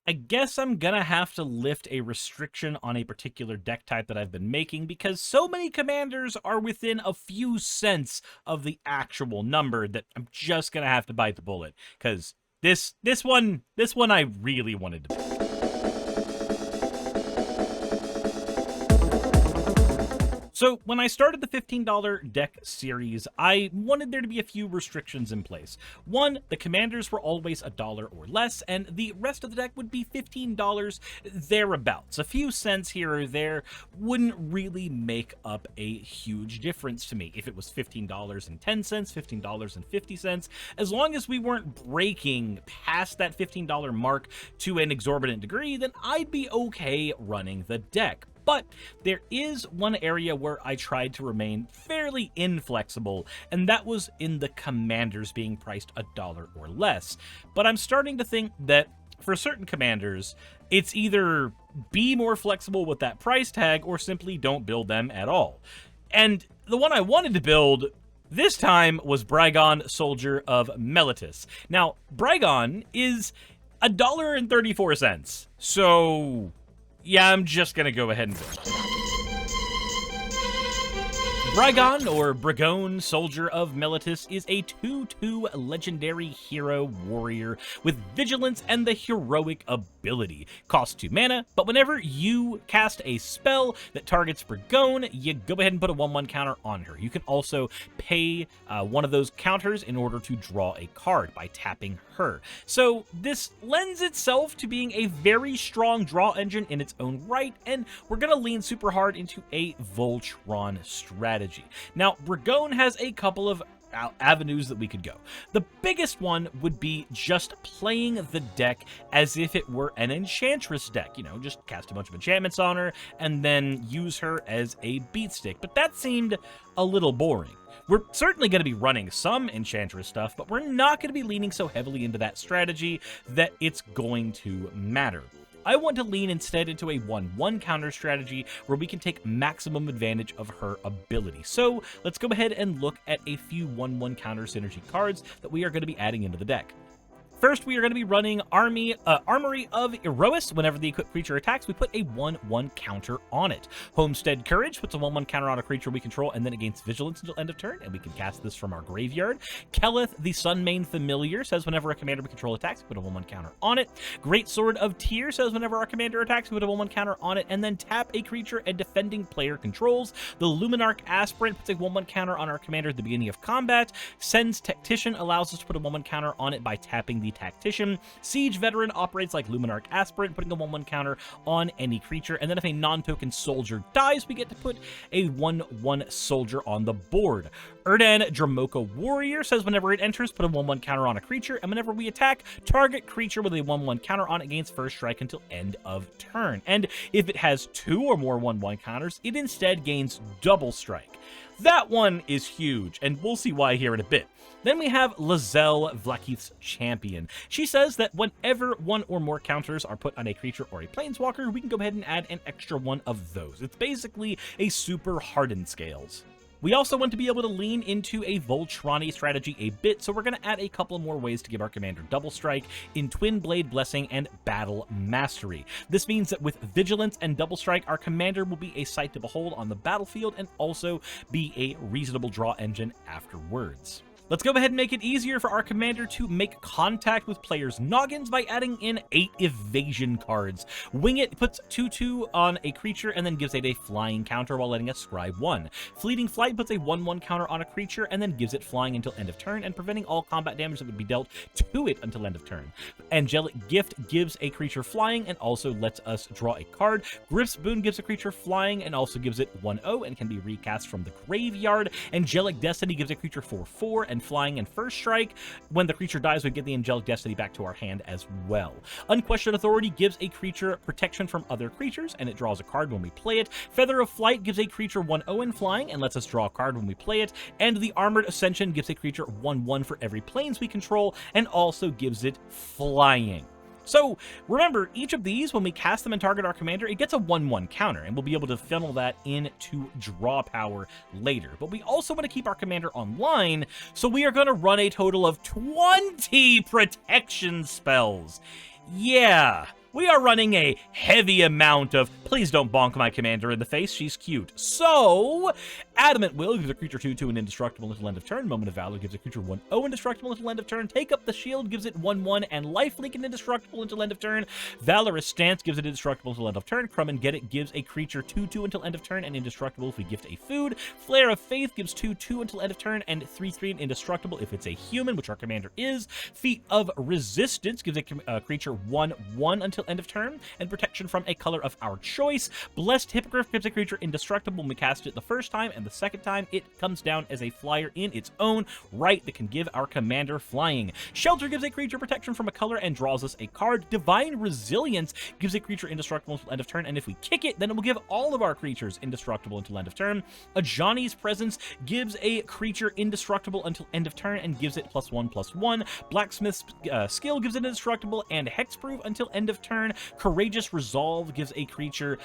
I guess I'm gonna have to lift a restriction on a particular deck type that I've been making because so many commanders are within a few cents of the actual number that I'm just gonna have to bite the bullet because this one I really wanted to make. So when I started the $15 deck series, I wanted there to be a few restrictions in place. One, the commanders were always $1 or less, and the rest of the deck would be $15 thereabouts. A few cents here or there wouldn't really make up a huge difference to me. If it was $15.10, $15.50, as long as we weren't breaking past that $15 mark to an exorbitant degree, then I'd be okay running the deck. But there is one area where I tried to remain fairly inflexible, and that was in the commanders being priced $1 or less. But I'm starting to think that for certain commanders, it's either be more flexible with that price tag or simply don't build them at all. And the one I wanted to build this time was Brigone, Soldier of Melitus. Now, Brigone is $1.34, so yeah, I'm just gonna go ahead and build it. Brigone, or Brigone, Soldier of Melitus, is a 2/2 legendary hero warrior with vigilance and the heroic ability. Costs 2 mana, but whenever you cast a spell that targets Brigone, you go ahead and put a 1/1 counter on her. You can also pay one of those counters in order to draw a card by tapping her. So this lends itself to being a very strong draw engine in its own right, and we're going to lean super hard into a Voltron strategy. Now, Brigone has a couple of avenues that we could go. The biggest one would be just playing the deck as if it were an Enchantress deck. You know, just cast a bunch of enchantments on her and then use her as a beat stick. But that seemed a little boring. We're certainly going to be running some Enchantress stuff, but we're not going to be leaning so heavily into that strategy that it's going to matter. I want to lean instead into a 1/1 counter strategy where we can take maximum advantage of her ability. So let's go ahead and look at a few 1/1 counter synergy cards that we are going to be adding into the deck. First, we are going to be running Armory of Erois. Whenever the equipped creature attacks, we put a 1/1 counter on it. Homestead Courage puts a 1/1 counter on a creature we control, and then it gains Vigilance until end of turn, and we can cast this from our graveyard. Keleth, the Sunmane Familiar, says whenever a commander we control attacks, we put a 1/1 counter on it. Great Sword of Tyr says whenever our commander attacks, we put a 1/1 counter on it, and then tap a creature a defending player controls. The Luminarch Aspirant puts a 1/1 counter on our commander at the beginning of combat. Sen's Tactician allows us to put a 1/1 counter on it by tapping the Tactician. Siege Veteran operates like Luminarch Aspirant, putting a 1/1 counter on any creature, and then if a non-token soldier dies, we get to put a 1/1 soldier on the board. Erdan Dramoka Warrior says whenever it enters, put a 1/1 counter on a creature, and whenever we attack, target creature with a 1/1 counter on it gains first strike until end of turn. And if it has 2 or more 1/1 counters, it instead gains double strike. That one is huge, and we'll see why here in a bit. Then we have Lizelle, Vlaakith's Champion. She says that whenever 1 or more counters are put on a creature or a planeswalker, we can go ahead and add an extra 1 of those. It's basically a super hardened scales. We also want to be able to lean into a Voltron strategy a bit, so we're going to add a couple more ways to give our commander double strike in Twin Blade Blessing and Battle Mastery. This means that with Vigilance and double strike, our commander will be a sight to behold on the battlefield and also be a reasonable draw engine afterwards. Let's go ahead and make it easier for our commander to make contact with players' noggins by adding in 8 evasion cards. Wing It puts 2/2 on a creature and then gives it a flying counter while letting us scribe 1. Fleeting Flight puts a 1/1 counter on a creature and then gives it flying until end of turn and preventing all combat damage that would be dealt to it until end of turn. Angelic Gift gives a creature flying and also lets us draw a card. Griff's Boon gives a creature flying and also gives it 1/0 and can be recast from the graveyard. Angelic Destiny gives a creature 4/4 and flying and first strike. When the creature dies, we get the Angelic Destiny back to our hand as well. Unquestioned Authority gives a creature protection from other creatures, and it draws a card when we play it. Feather of Flight gives a creature 1/0 in flying and lets us draw a card when we play it. And the Armored Ascension gives a creature 1/1 for every planes we control and also gives it flying. So remember, each of these, when we cast them and target our commander, it gets a 1/1 counter, and we'll be able to funnel that into draw power later. But we also want to keep our commander online, so we are going to run a total of 20 protection spells. Yeah, we are running a heavy amount of, please don't bonk my commander in the face, she's cute. So, Adamant Will gives a creature 2/2 and indestructible until end of turn. Moment of Valor gives a creature 1/0 indestructible until end of turn. Take Up the Shield gives it 1/1 and Lifelink and indestructible until end of turn. Valorous Stance gives it indestructible until end of turn. Crumb and Get It gives a creature 2/2 until end of turn and indestructible if we gift a food. Flare of Faith gives 2/2 until end of turn and 3/3 and indestructible if it's a human, which our commander is. Feat of Resistance gives a creature 1/1 until end of turn and protection from a color of our choice. Blessed Hippogriff gives a creature indestructible when we cast it the first time, and the second time it comes down as a flyer in its own right that can give our commander flying. Shelter gives a creature protection from a color and draws us a card. Divine Resilience gives a creature indestructible until end of turn, and if we kick it, then it will give all of our creatures indestructible until end of turn. Ajani's Presence gives a creature indestructible until end of turn and gives it +1/+1. Blacksmith's Skill gives it indestructible and hexproof until end of turn. Courageous Resolve gives a creature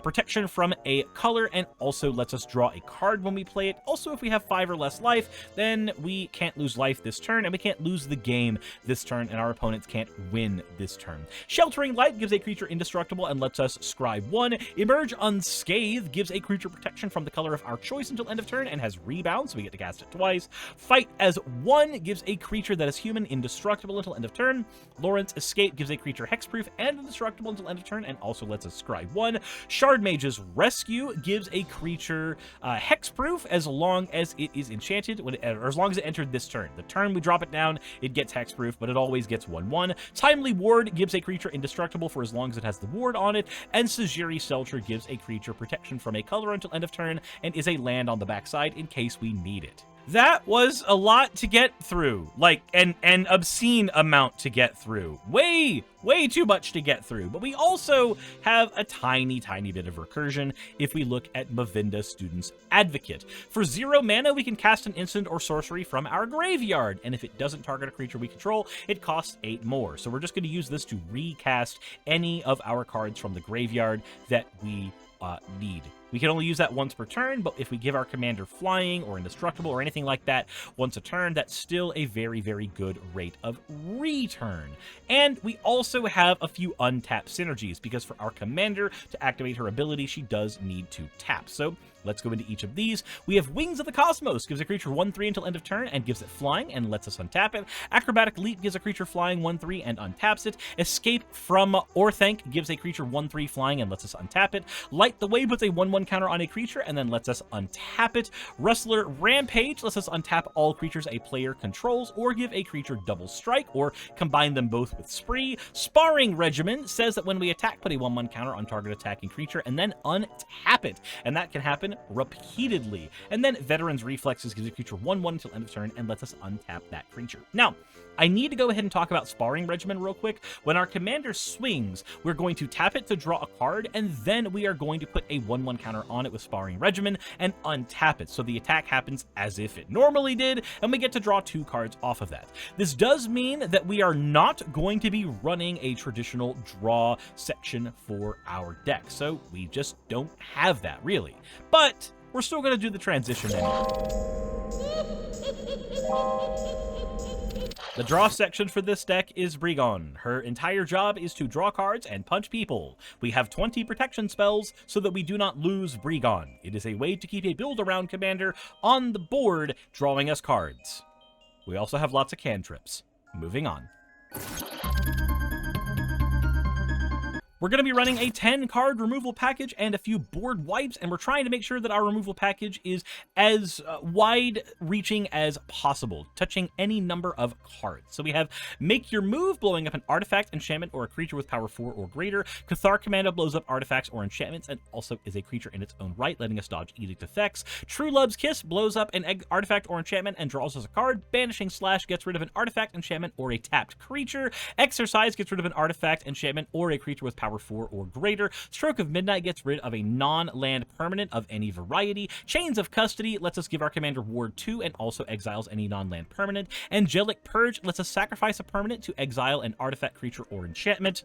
protection from a color and also lets us draw a card when we play it. Also, if we have 5 or less life, then we can't lose life this turn, and we can't lose the game this turn, and our opponents can't win this turn. Sheltering Light gives a creature indestructible and lets us scry 1. Emerge Unscathed gives a creature protection from the color of our choice until end of turn and has rebound, so we get to cast it twice. Fight as 1 gives a creature that is human indestructible until end of turn. Lawrence Escape gives a creature hexproof and indestructible until end of turn and also lets us scry 1. Shard Mage's Rescue gives a creature hexproof as long as it is enchanted, or as long as it entered this turn. The turn we drop it down, it gets hexproof, but it always gets 1/1. Timely Ward gives a creature indestructible for as long as it has the ward on it, and Sajiri Selcher gives a creature protection from a color until end of turn and is a land on the backside in case we need it. That was a lot to get through, like an obscene amount to get through. Way too much to get through. But we also have a tiny bit of recursion if we look at Mavinda Student's Advocate. For 0 mana, we can cast an instant or sorcery from our graveyard, and if it doesn't target a creature we control, it costs 8 more. So we're just going to use this to recast any of our cards from the graveyard that we need. We can only use that once per turn, but if we give our commander flying or indestructible or anything like that once a turn, that's still a very good rate of return. And we also have a few untapped synergies, because for our commander to activate her ability, she does need to tap. So let's go into each of these. We have Wings of the Cosmos, gives a creature 1/3 until end of turn and gives it flying and lets us untap it. Acrobatic Leap gives a creature flying 1/3 and untaps it. Escape from Orthanc gives a creature 1/3 flying and lets us untap it. Light the Way puts a 1/1 counter on a creature and then lets us untap it. Rustler Rampage lets us untap all creatures a player controls or give a creature double strike or combine them both with Spree. Sparring Regimen says that when we attack, put a 1/1 counter on target attacking creature and then untap it, and that can happen repeatedly. And then Veteran's Reflexes gives a creature 1/1 until end of turn and lets us untap that creature. Now, I need to go ahead and talk about Sparring Regimen real quick. When our commander swings, we're going to tap it to draw a card, and then we are going to put a 1/1 counter on it with Sparring Regimen and untap it. So the attack happens as if it normally did, and we get to draw 2 cards off of that. This does mean that we are not going to be running a traditional draw section for our deck, so we just don't have that, really. But we're still going to do the transition anyway. The draw section for this deck is Brigone. Her entire job is to draw cards and punch people. We have 20 protection spells so that we do not lose Brigone. It is a way to keep a build-around commander on the board, drawing us cards. We also have lots of cantrips. Moving on. We're going to be running a 10-card removal package and a few board wipes, and we're trying to make sure that our removal package is as wide-reaching as possible, touching any number of cards. So we have Make Your Move, blowing up an artifact, enchantment, or a creature with power 4 or greater. Cathar Commando blows up artifacts or enchantments and also is a creature in its own right, letting us dodge edict effects. True Love's Kiss blows up an artifact or enchantment and draws us a card. Banishing Slash gets rid of an artifact, enchantment, or a tapped creature. Exercise gets rid of an artifact, enchantment, or a creature with power 4 or greater. Stroke of Midnight gets rid of a non-land permanent of any variety. Chains of Custody lets us give our commander Ward 2 and also exiles any non-land permanent. Angelic Purge lets us sacrifice a permanent to exile an artifact, creature, or enchantment.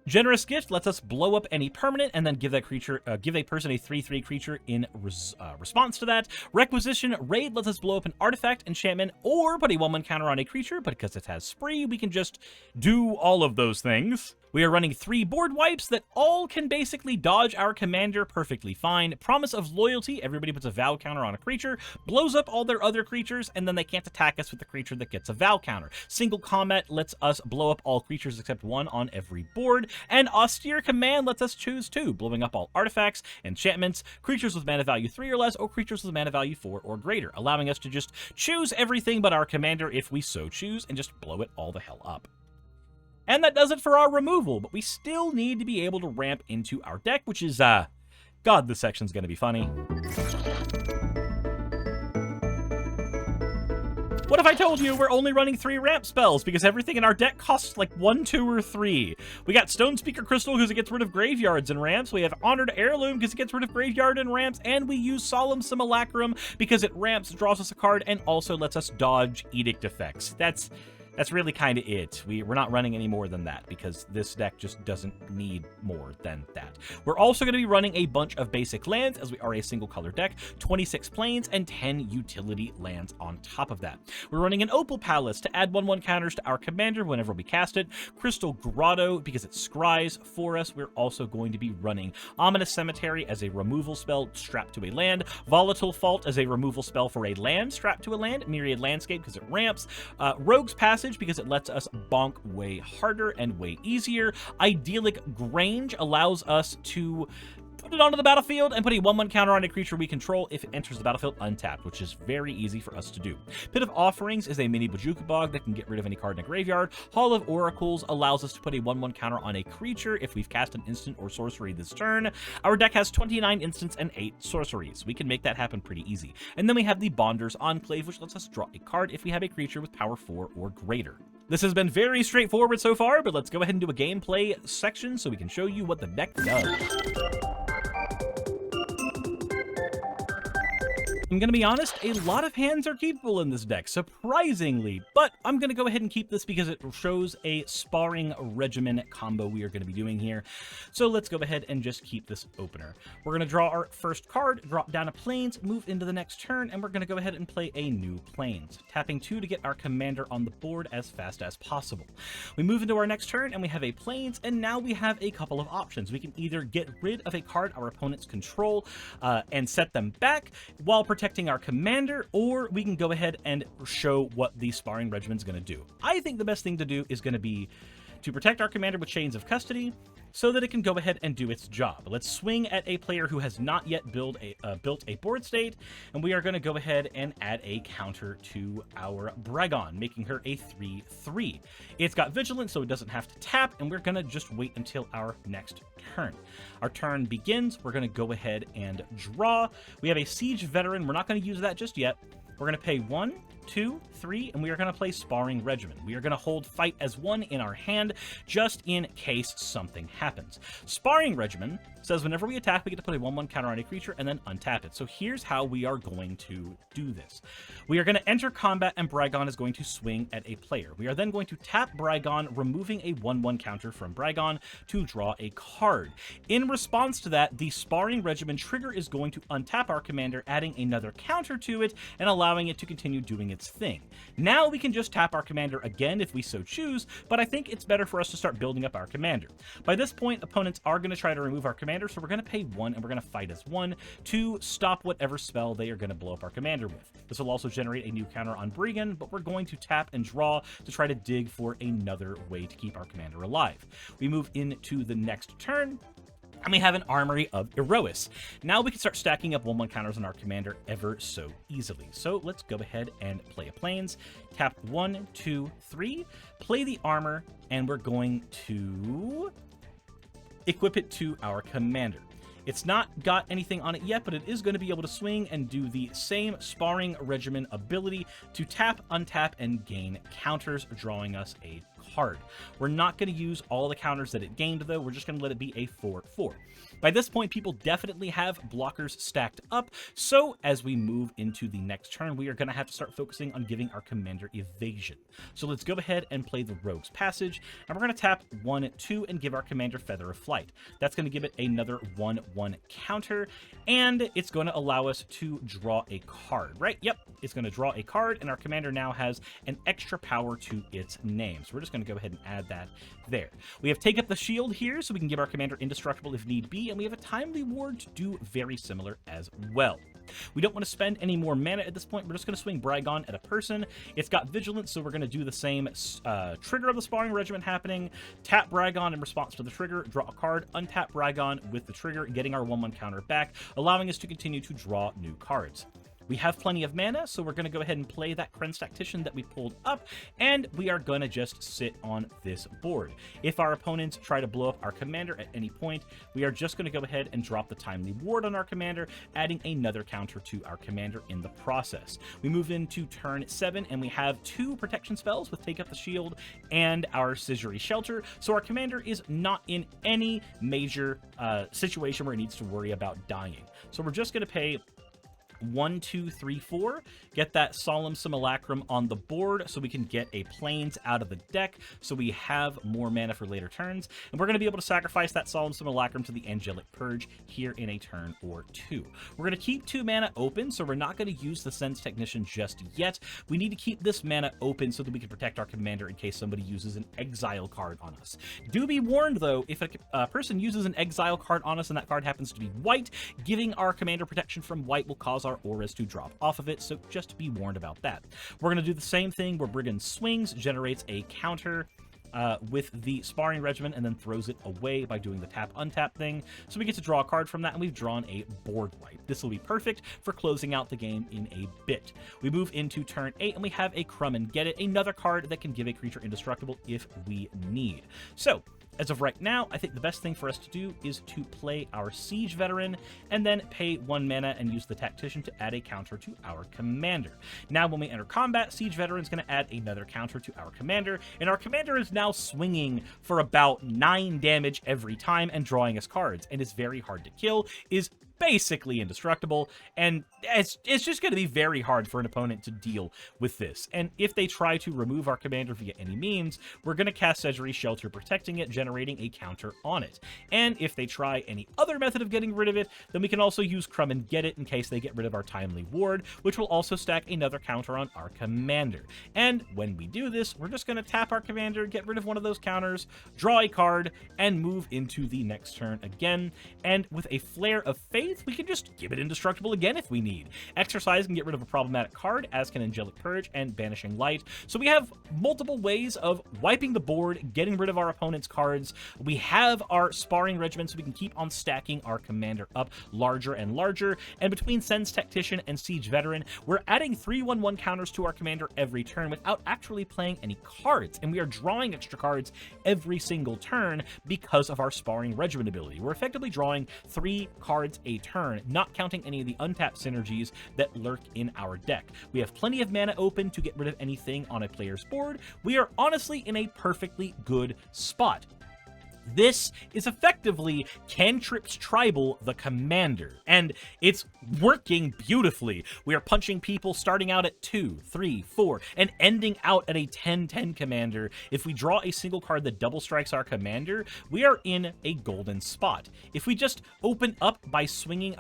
Generous Gift lets us blow up any permanent and then give that creature, give a person a 3/3 creature in response to that. Requisition Raid lets us blow up an artifact, enchantment, or put a 1/1 counter on a creature, but because it has Spree, we can just do all of those things. We are running 3 board wipes that all can basically dodge our commander perfectly fine. Promise of Loyalty, everybody puts a Vow counter on a creature, blows up all their other creatures, and then they can't attack us with the creature that gets a Vow counter. Single Combat lets us blow up all creatures except one on every board, and Austere Command lets us choose 2, blowing up all artifacts, enchantments, creatures with mana value 3 or less, or creatures with mana value 4 or greater, allowing us to just choose everything but our commander if we so choose, and just blow it all the hell up. And that does it for our removal, but we still need to be able to ramp into our deck, which is, God, this section's gonna be funny. What if I told you we're only running 3 ramp spells because everything in our deck costs like 1, 2, or 3? We got Stone Speaker Crystal because it gets rid of graveyards and ramps. We have Honored Heirloom because it gets rid of graveyard and ramps. And we use Solemn Simulacrum because it ramps, draws us a card, and also lets us dodge Edict effects. That's really kind of it. We're not running any more than that because this deck just doesn't need more than that. We're also going to be running a bunch of basic lands as we are a single color deck, 26 planes, and 10 utility lands on top of that. We're running an Opal Palace to add 1/1 counters to our commander whenever we cast it, Crystal Grotto because it scries for us. We're also going to be running Ominous Cemetery as a removal spell strapped to a land, Volatile Fault as a removal spell for a land strapped to a land, Myriad Landscape because it ramps, Rogue's Passage because it lets us bonk way harder and way easier. Idyllic Grange allows us to put it onto the battlefield and put a 1/1 counter on a creature we control if it enters the battlefield untapped, which is very easy for us to do. Pit of Offerings is a mini Bojuka Bog that can get rid of any card in a graveyard. Hall of Oracles allows us to put a 1/1 counter on a creature if we've cast an instant or sorcery this turn. Our deck has 29 instants and 8 sorceries. We can make that happen pretty easy. And then we have the Bonder's Enclave, which lets us draw a card if we have a creature with power 4 or greater. This has been very straightforward so far, but let's go ahead and do a gameplay section so we can show you what the deck does. I'm going to be honest, a lot of hands are keepable in this deck, surprisingly, but I'm going to go ahead and keep this because it shows a Sparring Regimen combo we are going to be doing here. So let's go ahead and just keep this opener. We're going to draw our first card, drop down a Plains, move into the next turn, and we're going to go ahead and play a new Plains, tapping 2 to get our commander on the board as fast as possible. We move into our next turn, and we have a Plains, and now we have a couple of options. We can either get rid of a card our opponents control and set them back while protecting our commander, or we can go ahead and show what the Sparring Regimen is going to do. I think the best thing to do is going to be to protect our commander with Chains of Custody so that it can go ahead and do its job. Let's swing at a player who has not yet built a board state, and we are going to go ahead and add a counter to our Brigone, making her a 3/3. It's got Vigilance, so it doesn't have to tap, and we're going to just wait until our next turn. Our turn begins. We're going to go ahead and draw. We have a Siege Veteran. We're not going to use that just yet. We're going to pay 1, 2, 3, and we are going to play Sparring Regimen. We are going to hold Fight as 1 in our hand, just in case something happens. Sparring Regimen says whenever we attack, we get to put a 1/1 counter on a creature and then untap it. So here's how we are going to do this. We are going to enter combat, and Brigone is going to swing at a player. We are then going to tap Brigone, removing a 1/1 counter from Brigone to draw a card. In response to that, the Sparring Regimen trigger is going to untap our commander, adding another counter to it and allowing it to continue doing its thing. Now we can just tap our commander again if we so choose, but I think it's better for us to start building up our commander. By this point, opponents are going to try to remove our commander, so we're going to pay 1 and we're going to fight as 1 to stop whatever spell they are going to blow up our commander with. This will also generate a new counter on Brigone, but we're going to tap and draw to try to dig for another way to keep our commander alive. We move into the next turn, and we have an Armory of Iroas. Now we can start stacking up 1/1 counters on our commander ever so easily. So let's go ahead and play a Plains. Tap 1, 2, 3, play the armor, and we're going to equip it to our commander. It's not got anything on it yet, but it is going to be able to swing and do the same Sparring Regimen ability to tap, untap, and gain counters, drawing us a card. We're not going to use all the counters that it gained, though. We're just going to let it be a 4/4. By this point, people definitely have blockers stacked up, so as we move into the next turn, we are going to have to start focusing on giving our commander evasion. So let's go ahead and play the Rogue's Passage, and we're going to tap 1, 2, and give our commander Feather of Flight. That's going to give it another 1/1 counter, and it's going to allow us to draw a card, right? Yep, it's going to draw a card, and our commander now has an extra power to its name. So we're just going going to go ahead and add that there. We have Take Up the Shield here, so we can give our commander indestructible if need be, and we have a Timely Ward to do very similar as well. We don't want to spend any more mana at this point. We're just going to swing Brigone at a person. It's got Vigilance, so we're going to do the same trigger of the Sparring Regiment happening. Tap Brigone in response to the trigger, draw a card, untap Brigone with the trigger, getting our 1/1 counter back, allowing us to continue to draw new cards. We have plenty of mana, so we're going to go ahead and play that Kren's Tactician that we pulled up, and we are going to just sit on this board. If our opponents try to blow up our commander at any point, we are just going to go ahead and drop the Timely Ward on our commander, adding another counter to our commander in the process. We move into turn 7, and we have 2 protection spells with Take Up the Shield and our Scissory Shelter, so our commander is not in any major situation where it needs to worry about dying. So we're just going to pay 1, 2, 3, 4, get that Solemn Simulacrum on the board so we can get a Plains out of the deck so we have more mana for later turns, and we're going to be able to sacrifice that Solemn Simulacrum to the Angelic Purge here in a turn or 2. We're going to keep 2 mana open, so we're not going to use the Sense Technician just yet. We need to keep this mana open so that we can protect our commander in case somebody uses an exile card on us. Do be warned, though, if a person uses an exile card on us and that card happens to be white, giving our commander protection from white will cause our auras to drop off of it, so just be warned about that. We're going to do the same thing where Brigand swings, generates a counter with the Sparring Regiment, and then throws it away by doing the tap-untap thing, so we get to draw a card from that, and we've drawn a board wipe. This will be perfect for closing out the game in a bit. We move into turn 8, and we have a Crumb and Get It, another card that can give a creature indestructible if we need. So, as of right now, I think the best thing for us to do is to play our Siege Veteran and then pay 1 mana and use the Tactician to add a counter to our commander. Now, when we enter combat, Siege Veteran is going to add another counter to our commander, and our commander is now swinging for about 9 damage every time and drawing us cards, and is very hard to kill, is basically indestructible, and it's just going to be very hard for an opponent to deal with this. And if they try to remove our commander via any means, we're going to cast Scissory Shelter, protecting it, generating a counter on it. And if they try any other method of getting rid of it, then we can also use Crumb and Get It in case they get rid of our Timely Ward, which will also stack another counter on our commander. And when we do this, we're just going to tap our commander, get rid of one of those counters, draw a card, and move into the next turn again. And with a Flare of Faith, we can just give it indestructible again if we need. Exercise can get rid of a problematic card, as can Angelic Purge and Banishing Light. So we have multiple ways of wiping the board, getting rid of our opponent's cards. We have our Sparring Regiment, so we can keep on stacking our commander up larger and larger. And between Sense Tactician and Siege Veteran, we're adding 3/1/1 counters to our commander every turn without actually playing any cards. And we are drawing extra cards every single turn because of our Sparring Regiment ability. We're effectively drawing 3 cards a turn, not counting any of the untapped synergies that lurk in our deck. We have plenty of mana open to get rid of anything on a player's board. We are honestly in a perfectly good spot. This is effectively Cantrip's Tribal the Commander, and it's working beautifully. We are punching people starting out at 2, 3, 4, and ending out at a 10/10 commander. If we draw a single card that double strikes our commander, we are in a golden spot. If we just open up by swinging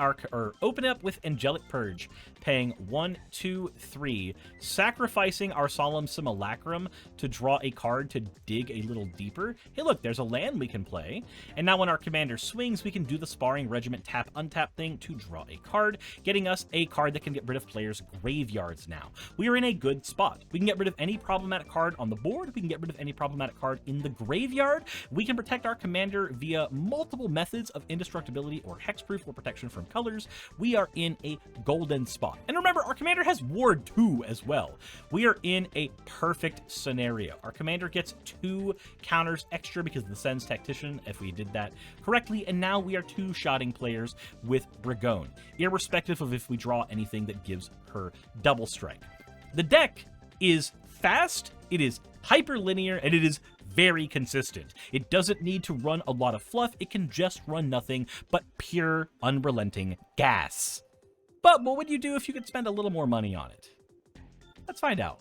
open up with Angelic Purge, paying 1, 2, 3, sacrificing our Solemn Simulacrum to draw a card to dig a little deeper. Hey, look, there's a land we can play. And now when our commander swings, we can do the Sparring Regiment tap-untap thing to draw a card, getting us a card that can get rid of players' graveyards now. We are in a good spot. We can get rid of any problematic card on the board. We can get rid of any problematic card in the graveyard. We can protect our commander via multiple methods of indestructibility or hexproof or protection from colors. We are in a golden spot. And remember, our commander has Ward 2 as well. We are in a perfect scenario. Our commander gets 2 counters extra because of the Sense Tactician, if we did that correctly, and now we are 2-shotting players with Brigone, irrespective of if we draw anything that gives her double strike. The deck is fast, it is hyperlinear, and it is very consistent. It doesn't need to run a lot of fluff, it can just run nothing but pure, unrelenting gas. But what would you do if you could spend a little more money on it? Let's find out.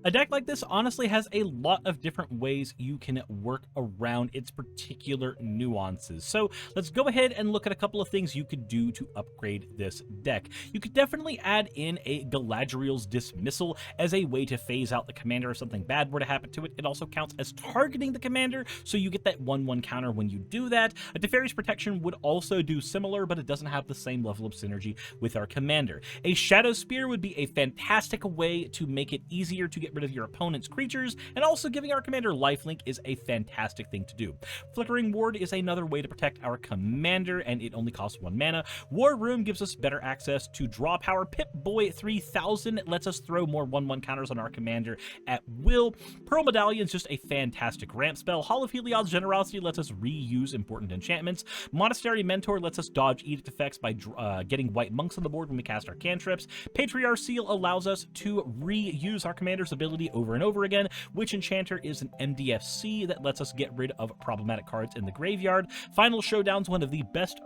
A deck like this honestly has a lot of different ways you can work around its particular nuances. So let's go ahead and look at a couple of things you could do to upgrade this deck. You could definitely add in a Galadriel's Dismissal as a way to phase out the commander if something bad were to happen to it. It also counts as targeting the commander, so you get that 1/1 counter when you do that. A Teferi's Protection would also do similar, but it doesn't have the same level of synergy with our commander. A Shadow Spear would be a fantastic way to make it easier to get rid of your opponent's creatures, and also giving our commander lifelink is a fantastic thing to do. Flickering Ward is another way to protect our commander, and it only costs 1 mana. War Room gives us better access to draw power. Pip-Boy 3000 lets us throw more 1/1 counters on our commander at will. Pearl Medallion's just a fantastic ramp spell. Hall of Heliod's Generosity lets us reuse important enchantments. Monastery Mentor lets us dodge edict effects by getting white monks on the board when we cast our cantrips. Patriarch Seal allows us to reuse our commander's ability over and over again. Witch Enchanter is an MDFC that lets us get rid of problematic cards in the graveyard. Final Showdown's one of the best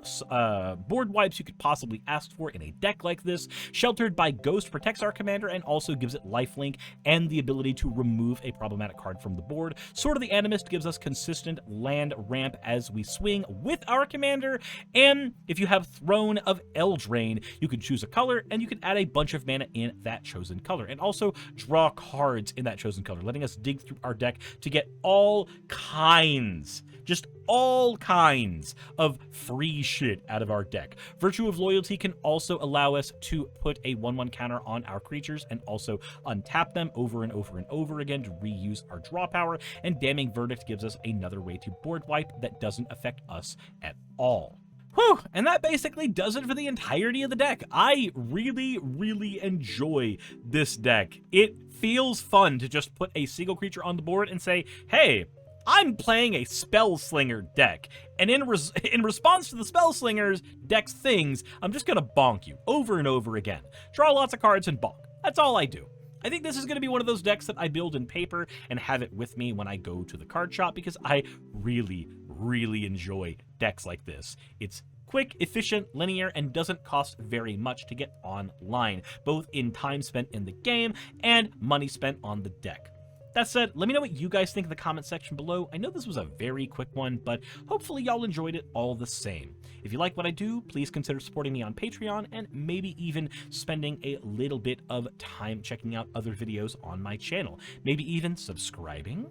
board wipes you could possibly ask for in a deck like this. Sheltered by Ghost protects our commander and also gives it lifelink and the ability to remove a problematic card from the board. Sword of the Animist gives us consistent land ramp as we swing with our commander. And if you have Throne of Eldraine, you can choose a color and you can add a bunch of mana in that chosen color, and also draw cards in that chosen color, letting us dig through our deck to get all kinds, just all kinds of free shit out of our deck. Virtue of Loyalty can also allow us to put a 1/1 counter on our creatures and also untap them over and over and over again to reuse our draw power. And Damning Verdict gives us another way to board wipe that doesn't affect us at all. Whew, and that basically does it for the entirety of the deck. I really, really enjoy this deck. It feels fun to just put a single creature on the board and say, hey, I'm playing a Spellslinger deck, and in response to the Spellslinger's deck's things, I'm just gonna bonk you over and over again. Draw lots of cards and bonk. That's all I do. I think this is going to be one of those decks that I build in paper and have it with me when I go to the card shop, because I really, really enjoy decks like this. It's quick, efficient, linear, and doesn't cost very much to get online, both in time spent in the game and money spent on the deck. That said, let me know what you guys think in the comment section below. I know this was a very quick one, but hopefully y'all enjoyed it all the same. If you like what I do, please consider supporting me on Patreon and maybe even spending a little bit of time checking out other videos on my channel. Maybe even subscribing.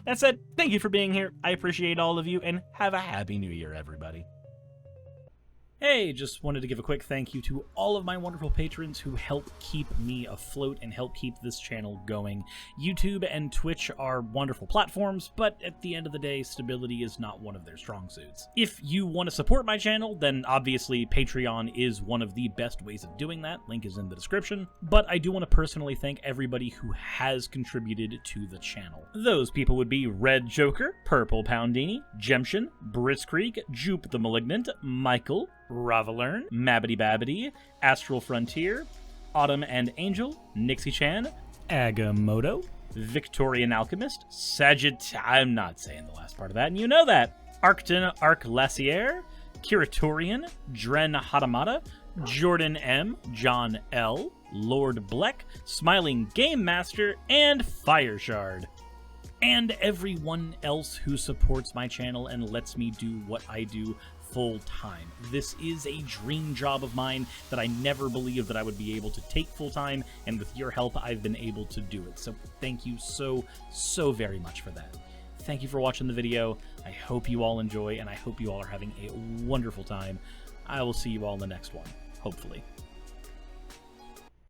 That said, thank you for being here. I appreciate all of you, and have a happy new year, everybody. Hey, just wanted to give a quick thank you to all of my wonderful patrons who help keep me afloat and help keep this channel going. YouTube and Twitch are wonderful platforms, but at the end of the day, stability is not one of their strong suits. If you want to support my channel, then obviously Patreon is one of the best ways of doing that. Link is in the description. But I do want to personally thank everybody who has contributed to the channel. Those people would be Red Joker, Purple Poundini, Jemshin, Britzkrieg, Jupe the Malignant, Michael, Ravelern, Mabbity Babbity, Astral Frontier, Autumn and Angel, Nixie Chan, Agamotto, Victorian Alchemist, I'm not saying the last part of that, and you know that, Arcton Arclacier, Kiratorian, Dren Hadamata, Jordan M, John L, Lord Bleck, Smiling Game Master, and Fireshard. And everyone else who supports my channel and lets me do what I do full-time. This is a dream job of mine that I never believed that I would be able to take full-time, and with your help, I've been able to do it. So thank you so very much for that. Thank you for watching the video. I hope you all enjoy, and I hope you all are having a wonderful time. I will see you all in the next one, hopefully.